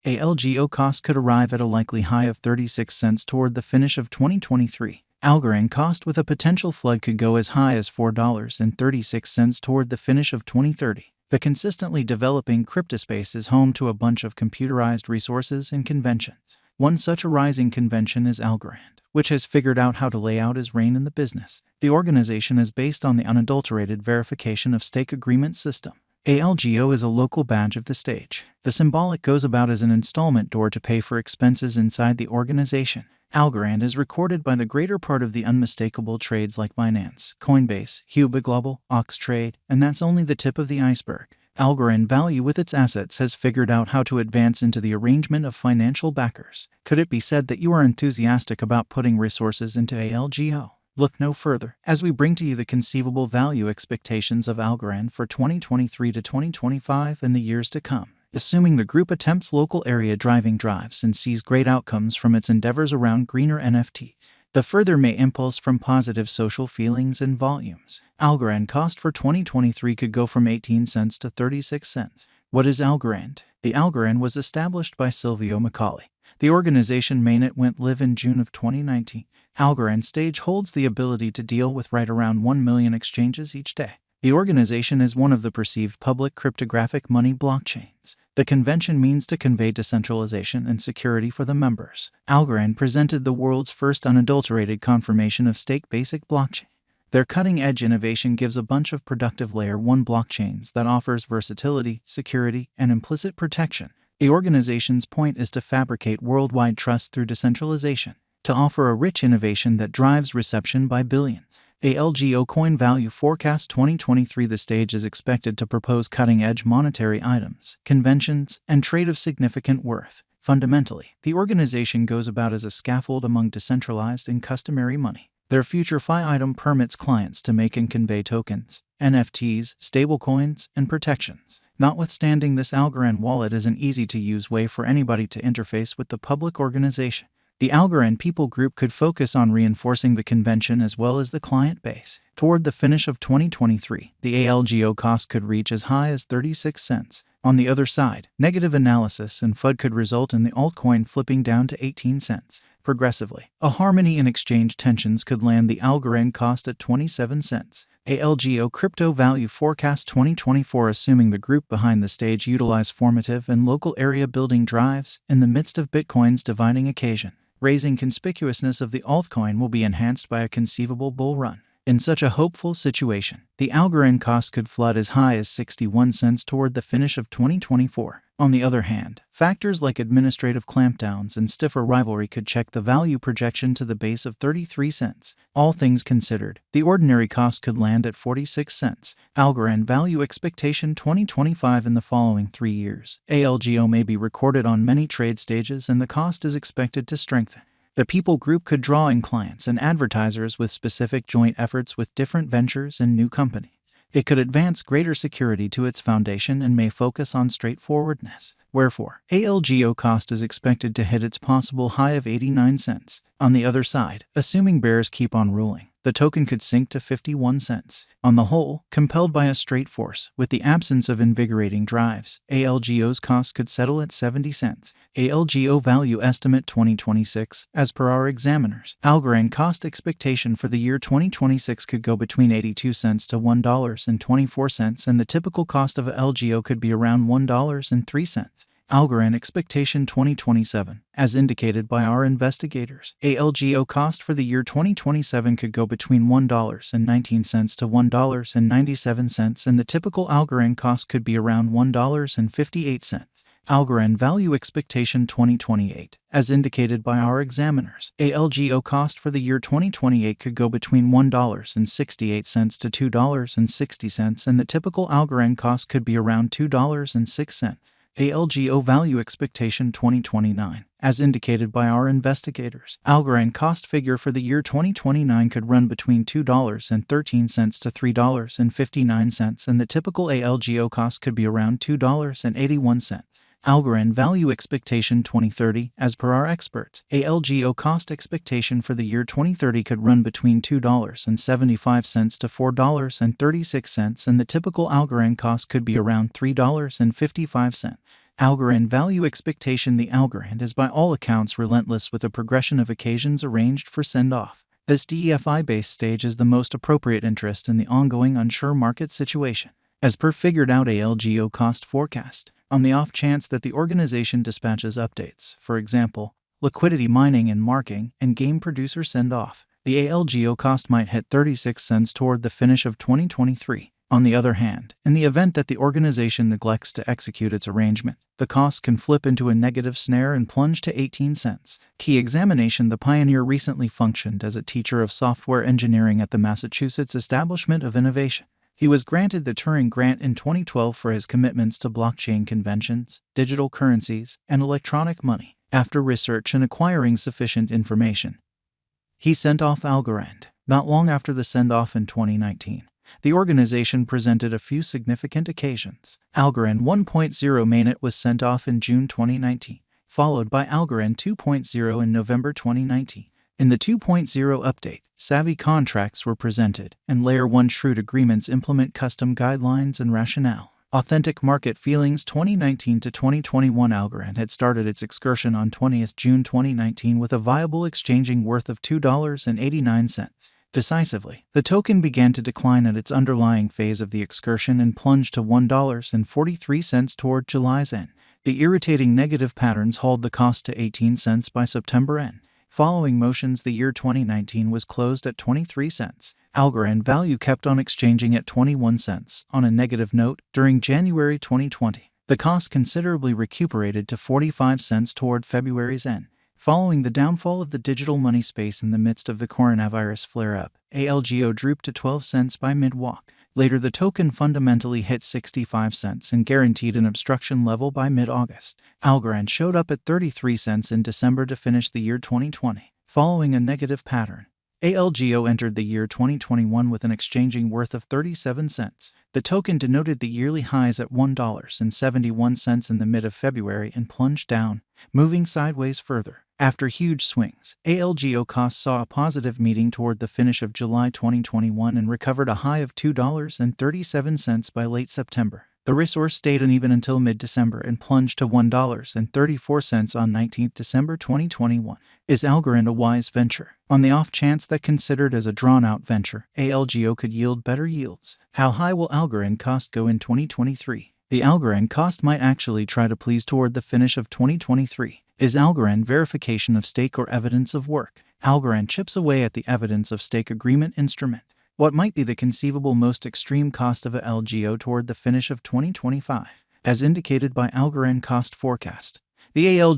ALGO cost could arrive at a likely high of 36 cents toward the finish of 2023. Algorand cost with a potential flood could go as high as $4.36 toward the finish of 2030. The consistently developing cryptospace is home to a bunch of computerized resources and conventions. One such a rising convention is Algorand, which has figured out how to lay out his reign in the business. The organization is based on the unadulterated verification of stake agreement system. ALGO is a local badge of the stage. The symbolic goes about as an installment door to pay for expenses inside the organization. Algorand is recorded by the greater part of the unmistakable trades like Binance, Coinbase, Huobi Global, Oxtrade, and that's only the tip of the iceberg. Algorand Value with its assets has figured out how to advance into the arrangement of financial backers. Could it be said that you are enthusiastic about putting resources into ALGO? Look no further as we bring to you the conceivable value expectations of Algorand for 2023 to 2025 and the years to come. Assuming the group attempts local area driving drives and sees great outcomes from its endeavors around greener NFT, the further may impulse from positive social feelings and volumes. Algorand cost for 2023 could go from 18 cents to 36 cents. What is Algorand? The Algorand was established by Silvio Macaulay. The organization mainnet went live in June of 2019. Algorand stage holds the ability to deal with right around 1 million exchanges each day. The organization is one of the perceived public cryptographic money blockchains. The convention means to convey decentralization and security for the members. Algorand presented the world's first unadulterated confirmation of stake basic blockchain. Their cutting-edge innovation gives a bunch of productive Layer 1 blockchains that offers versatility, security, and implicit protection. The organization's point is to fabricate worldwide trust through decentralization, to offer a rich innovation that drives reception by billions. ALGO Coin Value Forecast 2023. The stage is expected to propose cutting-edge monetary items, conventions, and trade of significant worth. Fundamentally, the organization goes about as a scaffold among decentralized and customary money. Their future FI item permits clients to make and convey tokens, NFTs, stablecoins, and protections. Notwithstanding this, Algorand wallet is an easy-to-use way for anybody to interface with the public organization. The Algorand people group could focus on reinforcing the convention as well as the client base. Toward the finish of 2023, the ALGO cost could reach as high as 36 cents. On the other side, negative analysis and FUD could result in the altcoin flipping down to 18 cents. Progressively, a harmony in exchange tensions could land the Algorand cost at 27 cents. ALGO Crypto Value Forecast 2024. Assuming the group behind the stage utilize formative and local area building drives in the midst of Bitcoin's dividing occasion, raising conspicuousness of the altcoin will be enhanced by a conceivable bull run. In such a hopeful situation, the Algorand cost could flood as high as 61 cents toward the finish of 2024. On the other hand, factors like administrative clampdowns and stiffer rivalry could check the value projection to the base of 33 cents. All things considered, the ordinary cost could land at 46 cents. Algorand Value Expectation 2025. In the following 3 years, ALGO may be recorded on many trade stages and the cost is expected to strengthen. The people group could draw in clients and advertisers with specific joint efforts with different ventures and new companies. It could advance greater security to its foundation and may focus on straightforwardness. Wherefore, ALGO cost is expected to hit its possible high of 89 cents. On the other side, assuming bears keep on ruling, the token could sink to 51 cents. On the whole, compelled by a straight force, with the absence of invigorating drives, ALGO's cost could settle at 70 cents. ALGO Value Estimate 2026. As per our examiners, Algorand cost expectation for the year 2026 could go between 82 cents to $1.24, and the typical cost of a LGO could be around $1.03. Algorand expectation 2027. As indicated by our investigators, ALGO cost for the year 2027 could go between $1.19 to $1.97, and the typical Algorand cost could be around $1.58. Algorand Value Expectation 2028. As indicated by our examiners, ALGO cost for the year 2028 could go between $1.68 to $2.60, and the typical Algorand cost could be around $2.06. ALGO Value Expectation 2029. As indicated by our investigators, Algorand cost figure for the year 2029 could run between $2.13 to $3.59, and the typical ALGO cost could be around $2.81. Algorand Value Expectation 2030. As per our experts, ALGO cost expectation for the year 2030 could run between $2.75 to $4.36, and the typical Algorand cost could be around $3.55. Algorand value expectation. The Algorand is by all accounts relentless with a progression of occasions arranged for send-off. This DEFI-based stage is the most appropriate interest in the ongoing unsure market situation, as per figured out ALGO cost forecast. On the off chance that the organization dispatches updates, for example, liquidity mining and marking, and game producer send-off, the ALGO cost might hit 36 cents toward the finish of 2023. On the other hand, in the event that the organization neglects to execute its arrangement, the cost can flip into a negative snare and plunge to 18 cents. Key examination. The pioneer recently functioned as a teacher of software engineering at the Massachusetts Establishment of Innovation. He was granted the Turing Grant in 2012 for his commitments to blockchain conventions, digital currencies, and electronic money. After research and acquiring sufficient information, he sent off Algorand. Not long after the send-off in 2019, the organization presented a few significant occasions. Algorand 1.0 mainnet was sent off in June 2019, followed by Algorand 2.0 in November 2019. In the 2.0 update, savvy contracts were presented, and Layer 1 shrewd agreements implement custom guidelines and rationale. Authentic market feelings. 2019 to 2021. Algorand had started its excursion on 20th June 2019 with a viable exchanging worth of $2.89. Decisively, the token began to decline at its underlying phase of the excursion and plunged to $1.43 toward July's end. The irritating negative patterns hauled the cost to 18 cents by September end. Following motions, the year 2019 was closed at 23 cents. Algorand value kept on exchanging at 21 cents. On a negative note, during January 2020, the cost considerably recuperated to 45 cents toward February's end. Following the downfall of the digital money space in the midst of the coronavirus flare-up, ALGO drooped to 12 cents by mid-walk. Later, the token fundamentally hit 65 cents and guaranteed an obstruction level by mid-August. Algorand showed up at 33 cents in December to finish the year 2020, following a negative pattern. ALGO entered the year 2021 with an exchanging worth of 37 cents. The token denoted the yearly highs at $1.71 in the mid of February and plunged down, moving sideways further. After huge swings, ALGO cost saw a positive meeting toward the finish of July 2021 and recovered a high of $2.37 by late September. The resource stayed uneven until mid-December and plunged to $1.34 on 19 December 2021. Is Algorand a wise venture? On the off chance that considered as a drawn-out venture, ALGO could yield better yields. How high will Algorand cost go in 2023? The Algorand cost might actually try to please toward the finish of 2023. Is Algorand verification of stake or evidence of work? Algorand chips away at the evidence of stake agreement instrument. What might be the conceivable most extreme cost of a LGO toward the finish of 2025, as indicated by Algorand cost forecast? The ALGO